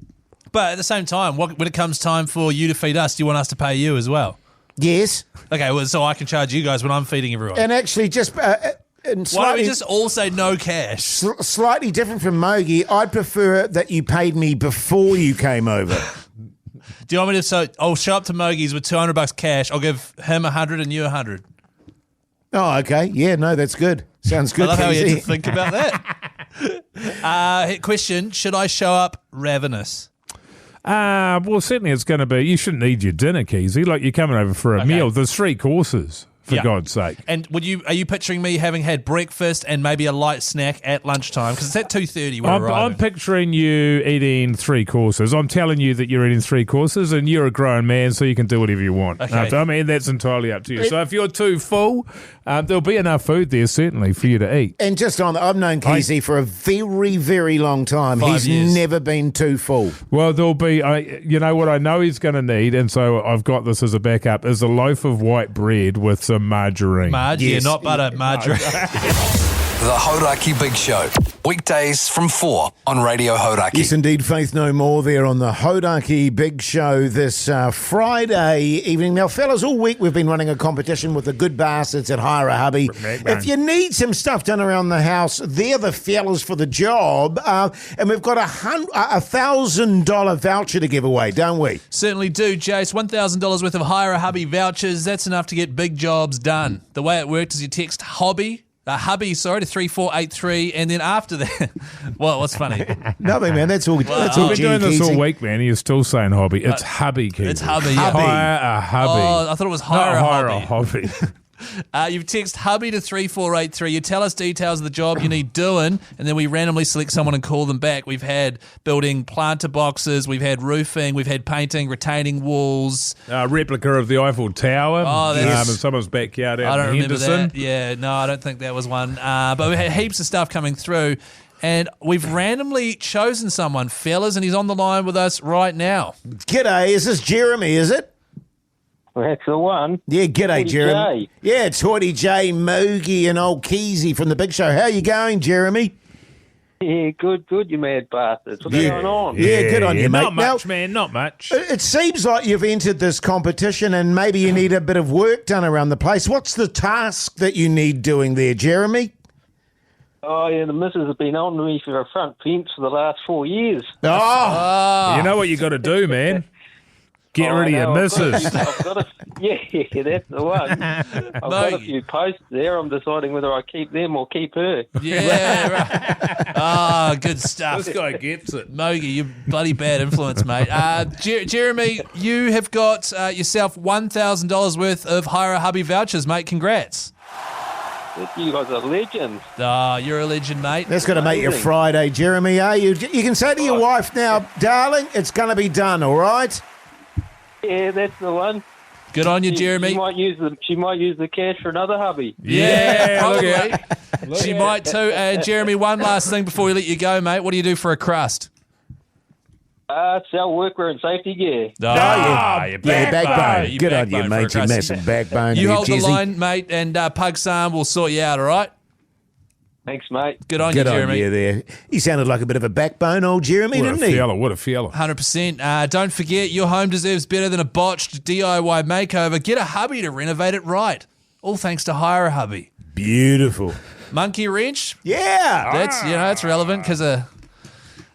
But at the same time, when it comes time for you to feed us, do you want us to pay you as well? Yes. Okay, well, so I can charge you guys when I'm feeding everyone. And actually just... Why don't we just all say no cash? Slightly different from Mogi, I'd prefer that you paid me before you came over. Do you want me to? So I'll show up to Mogi's with $200 cash. I'll give him 100 and you 100. Oh, okay. Yeah, no, that's good. Sounds good. I love how you had to Keyzie. think about that. Question: should I show up ravenous? well, certainly it's going to be, you shouldn't eat your dinner, Keyzie. Like, you're coming over for a meal. There's 3 courses. For God's sake. And are you picturing me having had breakfast and maybe a light snack at lunchtime? Because it's at 2:30 when I'm picturing you eating 3 courses. I'm telling you that you're eating 3 courses and you're a grown man, so you can do whatever you want. Okay. I mean, that's entirely up to you. So if you're too full, there'll be enough food there, certainly, for you to eat. And just on, I've known Keyzie for a very, very long time. 5 He's years. never been too full. Well, there'll be, what I know he's going to need, and so I've got this as a backup, is a loaf of white bread with some margarine. Yeah, not butter, margarine. The Hauraki Big Show. Weekdays from 4 on Radio Hauraki. Yes, indeed. Faith no more there on the Hauraki Big Show this Friday evening. Now, fellas, all week we've been running a competition with the good bastards at Hire a Hubby. If you need some stuff done around the house, they're the fellas for the job. And we've got a $1,000 voucher to give away, don't we? Certainly do, Jase. $1,000 worth of Hire a Hubby vouchers. That's enough to get big jobs done. The way it worked is you text hubby to 3483, and then after that, well, what's funny? Nothing, man. That's all. That's all. We've been doing this all week, man. You're still saying hobby. It's hubby, Keyzie. It's hubby. Hire a hubby. Oh, I thought it was hire a hobby. You text hubby to 3483. You tell us details of the job you need doing, and then we randomly select someone and call them back. We've had building planter boxes, we've had roofing, we've had painting, retaining walls. Replica of the Eiffel Tower. Oh, that's- in someone's backyard out I don't in remember Henderson. that. Yeah, no, I don't think that was one. But we had heaps of stuff coming through, and we've randomly chosen someone, fellas, and he's on the line with us right now. G'day. Is this Jeremy, is it? That's the one. Yeah, g'day, Hoyte Jeremy. J. Yeah, it's Hoyte J, Mogi, and old Keyzie from the Big Show. How you going, Jeremy? Yeah, good, you mad bastards. What's going on? Yeah, good on you, mate. Not much, man, not much. It seems like you've entered this competition and maybe you need a bit of work done around the place. What's the task that you need doing there, Jeremy? Oh, yeah, the missus has been on to me for a front fence for the last 4 years. Oh! You know what you got to do, man? Get rid of your missus. Yeah, that's the one. I've got a few posts there. I'm deciding whether I keep them or keep her. Yeah, right. Oh, good stuff. This guy gets it. Mogi, you bloody bad influence, mate. Jeremy, you have got yourself $1,000 worth of Hire a Hubby vouchers, mate. Congrats. You guys are legends. Oh, you're a legend, mate. That's going to make your Friday, Jeremy, eh? You can say to your wife now, darling, it's going to be done, all right? Yeah, that's the one. Good on you, Jeremy. She might use the cash for another hubby. Yeah, probably. She might too. Jeremy, one last thing before we let you go, mate. What do you do for a crust? Sell workwear and safety gear. Your backbone. Good on you, backbone mate. for You a massive backbone. You there, hold the Jesse. line, mate, and Pug Sam will sort you out, all right? Thanks, mate. Good on Good you, on Jeremy. you there. He sounded like a bit of a backbone, old Jeremy, didn't he? What a fella. 100%. Don't forget, your home deserves better than a botched DIY makeover. Get a hubby to renovate it right. All thanks to Hire a Hubby. Beautiful. Monkey wrench? Yeah. That's relevant because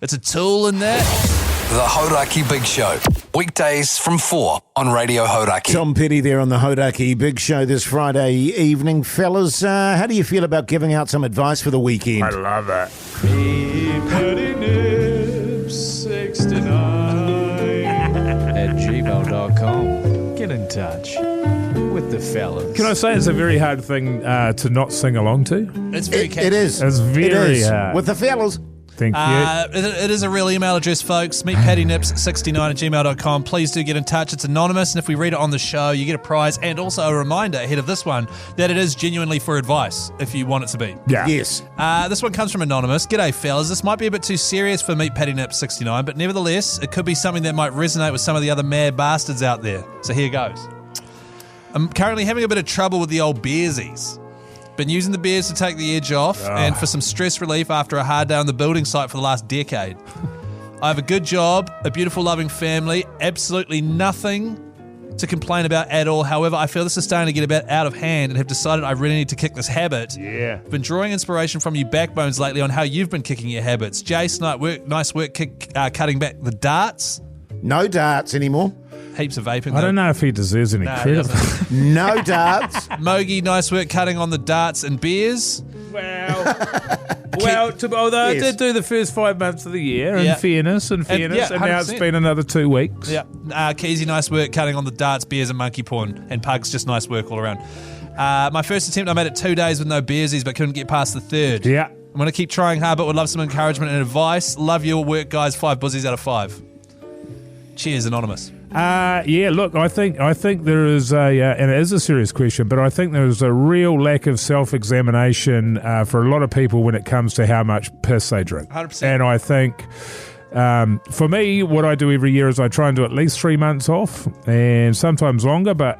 it's a tool in that. The Hauraki Big Show. Weekdays from 4 on Radio Hauraki. Tom Petty there on the Hauraki Big Show this Friday evening. Fellas, how do you feel about giving out some advice for the weekend? I love that. At gmail.com. Get in touch with the fellas. Can I say it's a very hard thing to not sing along to? It's very catchy. It is. It's very hard. With the fellas. Thank you. It is a real email address, folks. MeetPattyNips69 at gmail.com. Please do get in touch. It's anonymous, and if we read it on the show, you get a prize and also a reminder ahead of this one that it is genuinely for advice, if you want it to be. Yeah. Yes. This one comes from Anonymous. G'day, fellas. This might be a bit too serious for MeetPattyNips69, but nevertheless, it could be something that might resonate with some of the other mad bastards out there. So here goes. I'm currently having a bit of trouble with the old beersies. Been using the beers to take the edge off and for some stress relief after a hard day on the building site for the last decade. I have a good job, a beautiful, loving family, absolutely nothing to complain about at all. However, I feel this is starting to get a bit out of hand and have decided I really need to kick this habit. Yeah. I've been drawing inspiration from you backbones lately on how you've been kicking your habits. Jase, nice work cutting back the darts. No darts anymore. Heaps of vaping. I don't know if he deserves any credit. No darts. Mogi, nice work cutting on the darts and beers. Although I did do the first 5 months of the year, in fairness, and now it's 100%. been another 2 weeks. Yeah. Keyzie, nice work cutting on the darts, beers, and monkey porn. And Pugs, just nice work all around. My first attempt, I made it 2 days with no beersies, but couldn't get past the third. Yeah. I'm going to keep trying hard, but would love some encouragement and advice. Love your work, guys. 5 buzzies out of 5. Cheers, Anonymous. Look, I think there is and it is a serious question, but I think there is a real lack of self-examination for a lot of people when it comes to how much piss they drink. 100%. And I think, for me, what I do every year is I try and do at least 3 months off, and sometimes longer, but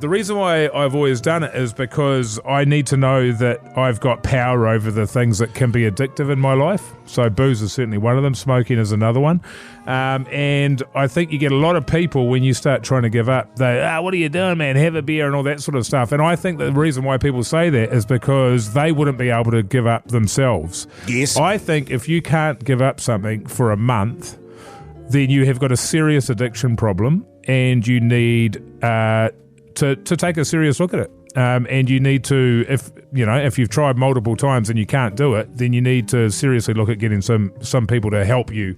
the reason why I've always done it is because I need to know that I've got power over the things that can be addictive in my life. So booze is certainly one of them. Smoking is another one. And I think you get a lot of people when you start trying to give up, they, what are you doing, man? Have a beer and all that sort of stuff. And I think the reason why people say that is because they wouldn't be able to give up themselves. Yes. I think if you can't give up something for a month, then you have got a serious addiction problem and you need to take a serious look at it. And you need to, if you've tried multiple times and you can't do it, then you need to seriously look at getting some people to help you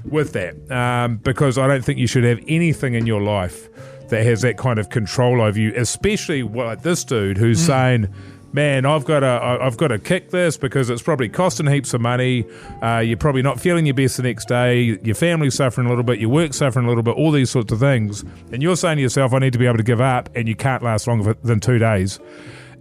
with that. Because I don't think you should have anything in your life that has that kind of control over you, especially like this dude who's saying, man, I've got to kick this because it's probably costing heaps of money. You're probably not feeling your best the next day. Your family's suffering a little bit. Your work's suffering a little bit. All these sorts of things. And you're saying to yourself, I need to be able to give up, and you can't last longer than 2 days.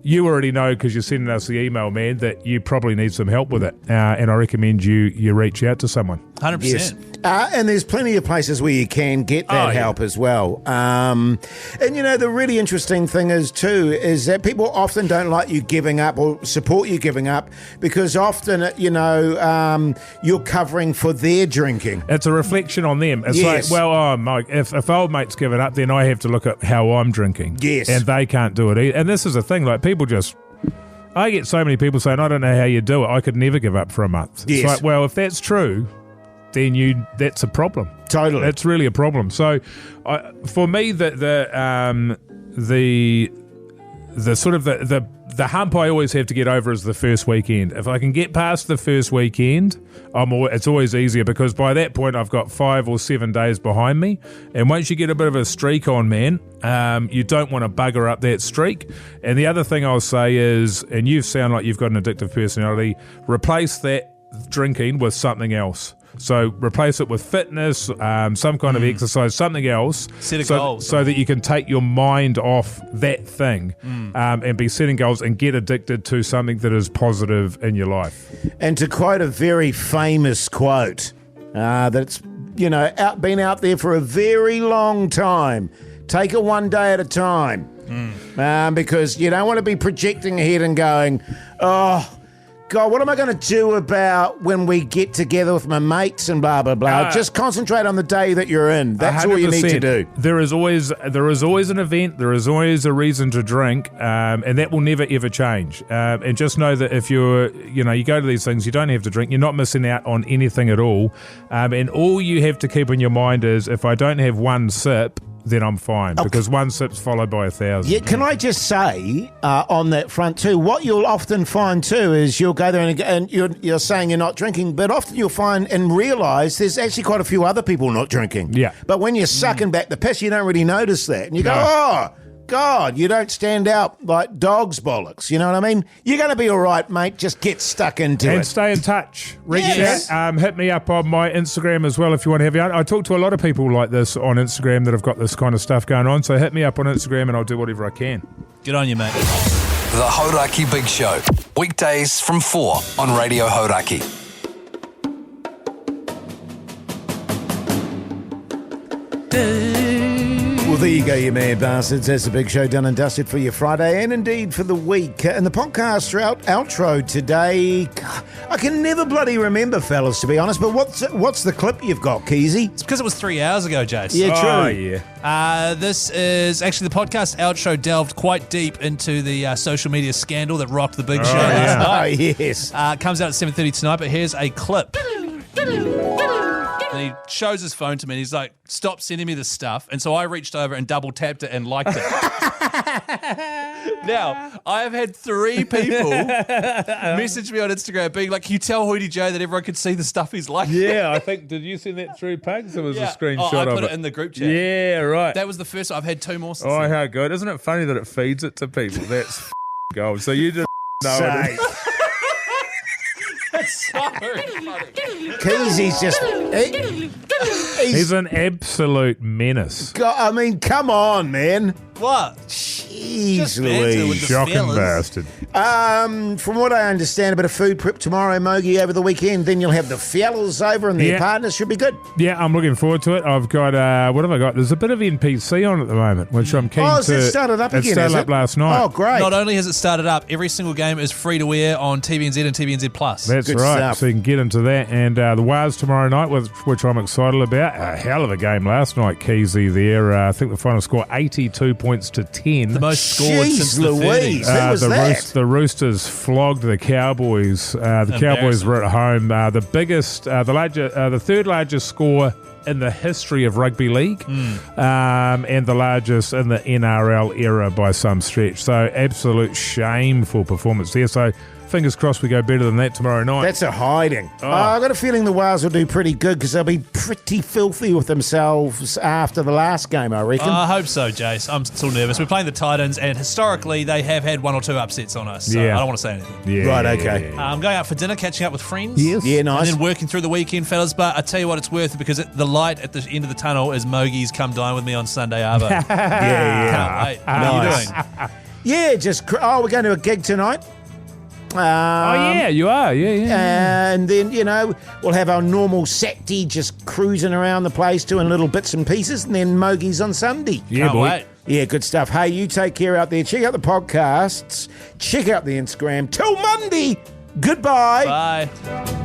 You already know, because you're sending us the email, man, that you probably need some help with it. And I recommend you reach out to someone. 100%. Yes. And there's plenty of places where you can get that help as well. And, the really interesting thing is that people often don't like you giving up or support you giving up because often, you're covering for their drinking. It's a reflection on them. It's like, well, Mike, if old mate's given up, then I have to look at how I'm drinking. Yes. And they can't do it either. And this is the thing, like people just... I get so many people saying, I don't know how you do it. I could never give up for a month. Yes. It's like, well, if that's true... then that's a problem. Totally. That's really a problem. So for me, the sort of the hump I always have to get over is the first weekend. If I can get past the first weekend, it's always easier because by that point I've got 5 or 7 days behind me. And once you get a bit of a streak on, man, you don't want to bugger up that streak. And the other thing I'll say is, and you sound like you've got an addictive personality, replace that drinking with something else. So replace it with fitness, some kind of exercise, something else. Set a goal. So that you can take your mind off that thing and be setting goals and get addicted to something that is positive in your life. And to quote a very famous quote that's been out there for a very long time. Take it one day at a time. Because you don't want to be projecting ahead and going, oh, God, what am I going to do about when we get together with my mates and blah, blah, blah. Just concentrate on the day that you're in. That's 100%. All you need to do. There is always an event. There is always a reason to drink, and that will never, ever change. And just know that if you go to these things, you don't have to drink. You're not missing out on anything at all. And all you have to keep in your mind is, if I don't have one sip, then I'm fine, because one sip's followed by 1,000. Yeah, can I just say on that front too, what you'll often find too is you'll go there and you're saying you're not drinking, but often you'll find and realise there's actually quite a few other people not drinking. Yeah. But when you're sucking back the piss, you don't really notice that. And you go, oh, God, you don't stand out like dog's bollocks. You know what I mean? You're going to be all right, mate. Just get stuck into it. And stay in touch. Reach out. Hit me up on my Instagram as well if you want to have you on. I talk to a lot of people like this on Instagram that have got this kind of stuff going on. So hit me up on Instagram and I'll do whatever I can. Good on you, mate. The Hauraki Big Show. Weekdays from 4 on Radio Hauraki. Well, there you go, you mad bastards. That's the Big Show done and dusted for your Friday and indeed for the week. And the podcast outro today, I can never bloody remember, fellas, to be honest, but what's the clip you've got, Keyzie? It's because it was 3 hours ago, Jase. Yeah, true. Oh, yeah. This is actually the podcast outro delved quite deep into the social media scandal that rocked the Big Show last night. Oh, yes. Comes out at 7:30 tonight, but here's a clip. And he shows his phone to me and he's like, stop sending me this stuff. And so I reached over and double tapped it and liked it. Now, I have had 3 people message me on Instagram being like, can you tell Hoyte J that everyone could see the stuff he's like? Yeah, I think, did you send that through, Pugs? It was a screenshot I of put it in the group chat. Yeah, right. That was the first. I've had 2 more since Oh, then. how good. Isn't it funny that it feeds it to people? That's gold. So you just know it. That's so funny. Keyzie's just... He's an absolute menace. God, I mean, come on, man. What? Jeez Louise. Shocking bastard. From what I understand, a bit of food prep tomorrow, Mogi, over the weekend. Then you'll have the fellas over and their partners. Should be good. Yeah, I'm looking forward to it. I've got, what have I got? There's a bit of NPC on at the moment, which I'm keen to... Oh, has it started up again? It started up last night. Oh, great. Not only has it started up, every single game is free to air on TVNZ and TVNZ Plus. That's good right. Stuff. So you can get into that. And the Wars tomorrow night, which I'm excited about. A hell of a game last night, Keyzie there. I think the final score 82 points to 10. The most scored since the 30s. The Roosters flogged the Cowboys. The Cowboys were at home. The third largest score in the history of rugby league, and the largest in the NRL era by some stretch. So absolute shameful performance there. So fingers crossed we go better than that tomorrow night. That's a hiding. I've got a feeling the Wales will do pretty good because they'll be pretty filthy with themselves after the last game, I reckon. I hope so, Jase. I'm still nervous. We're playing the Titans, and historically they have had 1 or 2 upsets on us. So I don't want to say anything. Yeah, right, okay. I'm going out for dinner, catching up with friends. Yes. Yeah, nice. And then working through the weekend, fellas. But I tell you what, it's worth it because the light at the end of the tunnel is Mogie's come dine with me on Sunday, Arvo. Can't wait. What are you doing? Yeah, we're going to a gig tonight. You are. Yeah. And then, we'll have our normal Saturday just cruising around the place doing little bits and pieces, and then Mogie's on Sunday. Yeah, Can't boy. wait. Yeah, good stuff. Hey, you take care out there. Check out the podcasts. Check out the Instagram. Till Monday. Goodbye. Bye.